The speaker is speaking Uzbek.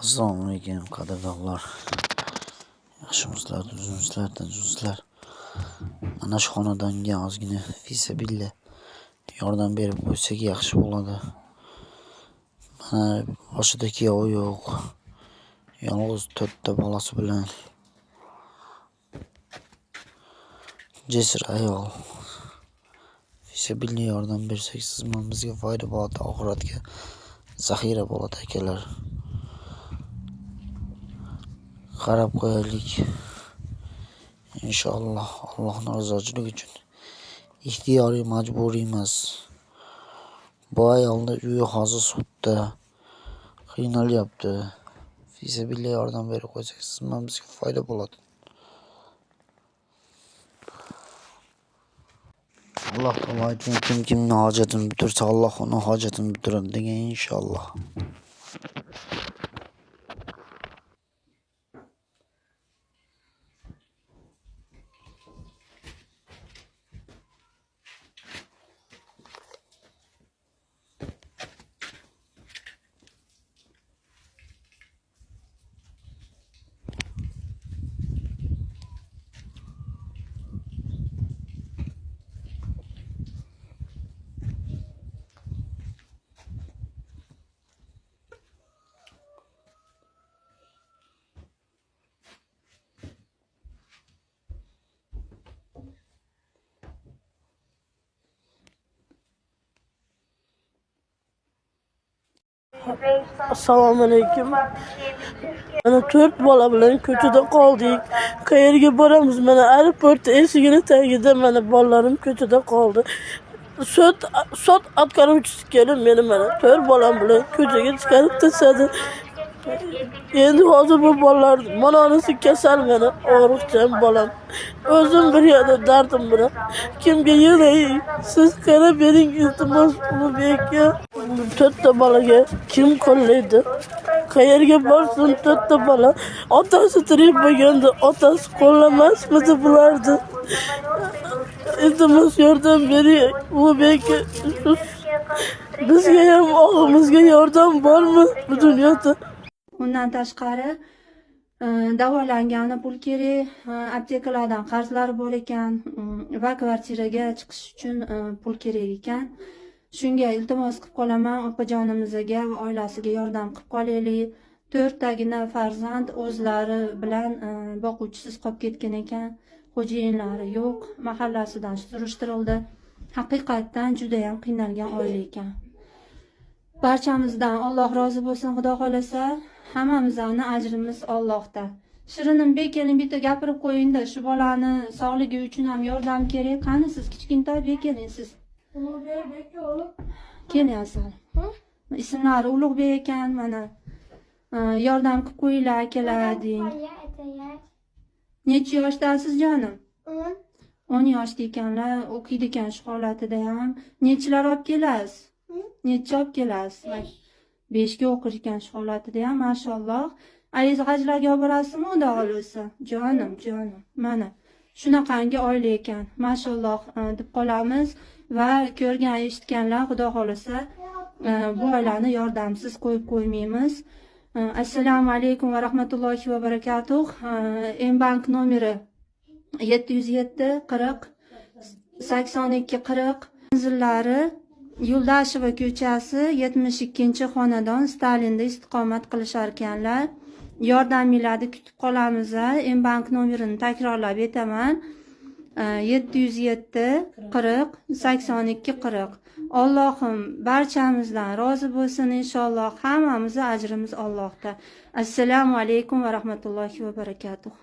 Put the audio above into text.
Assalomu alaykum qadrdonlar. Yaxshimisizlar, tuzimsizlar, tinchmisizlar. Mana shu xonadonga ozgina fisabilla yordam berib qo'ysak yaxshi bo'ladi. Mana boshida kuyovi yo'q. Yolg'iz 4 ta bolasi bilan jisr ayol. Fisabilla yordam bersak siz bilan bizga foyda bo'ladi, oxiratga zaxira bo'ladi akalar. Qarab qo'yaylik. Inshaalloh Allohning rizoligi uchun. Ixtiyoriy, majburiy emas. Bu ayolning uyi hozir sudda qiynalyapti. Fisabilla yordam berib qo'ysak siz bilan bizga foyda bo'ladi. Alloh taolo aytgan, kimning hojatini bitirsa Alloh uning hojatini bitiradi degan inshaalloh. Assalomu alaykum. Mana 4 bola bilan ko'chada qoldik. Qayerga boramiz? Mana aeroport eshigini tagida mana bolalarim ko'chada qoldi. Sot atqaruvchisi kelib meni mana 4 bolam bilan ko'chaga chiqarib tashladi. Endi hozir bu bolalar mana onasi kasal, mana og'riqchan bolam. O'zim bir yerda dardim bilan kimga yig'lay? Siz qarab bering, iltimos Ulug'bekka. 4 ta bolaga kim qo'llaydi? Qayerga borsin 4 ta bola? Otasi tirik bo'lganda otasi qo'llamasmidi bularni? Iltimos yordam bering Ulug'bekka. Bizga ham o'g'limizga yordam bormi bu dunyoda? Undan tashqari davolangani pul kerak, aptekalardan qarzlari bor ekan va kvartiraga chiqish uchun pul kerak ekan. Shunga iltimos qilib qolaman, opajonimizga va oilasiga yordam qilib qolaylik. 4 tagina farzand o'zlari bilan boquvchisiz qolib ketgan ekan. Xo'jayinlari yo'q, mahallasidan surishtirildi. Haqiqatdan juda ham qiynalgan oila ekan. Barchamizdan Alloh rozi bo'lsin, Xudo xolasa. Hammamizning ajrimiz Allohda. Shirinim bekeling, bitta gapirib qo'ying-da, shu bolani sog'ligi uchun ham yordam kerak. Qani siz kichkintoy bekeling siz. Ulug'bek o'g'lim. Keling asal. Ismlari Ulug'bek ekan, mana yordam qilib qo'yinglar akalar deng. Necha yoshdasiz jonim? 10 yoshda ekanlar, o'qiydi ekan shu holatida ham. Nechilar olib kelasiz? Necha olib kelasiz? 5 ga o'qir ekan shu holatida ham, mashalloh. Ayiz hajlarga olib borasizmi, xudo xolasa? Jonim. Mana shunaqangi oila ekan. Mashalloh deb qolamiz va ko'rgan eshitganlar xudo xolasa bu oilani yordamsiz qo'yib qo'ymaymiz. Assalomu alaykum va rahmatullohi va barakatuh. M-bank nomeri 707 40 82 40. Manzillari Yo'ldasheva ko'chasi 72-xonadon, Stalinda istiqomat qilishar ekanlar. Yordaminglarni kutib qolamiz. M-bank nomerini takrorlab aytaman. 707 40 82 40. Allohim barchamizdan rozi bo'lsin inshaalloh. Hammamiz ajrimiz Allohda. Assalomu alaykum va rahmatullohi va barakatuh.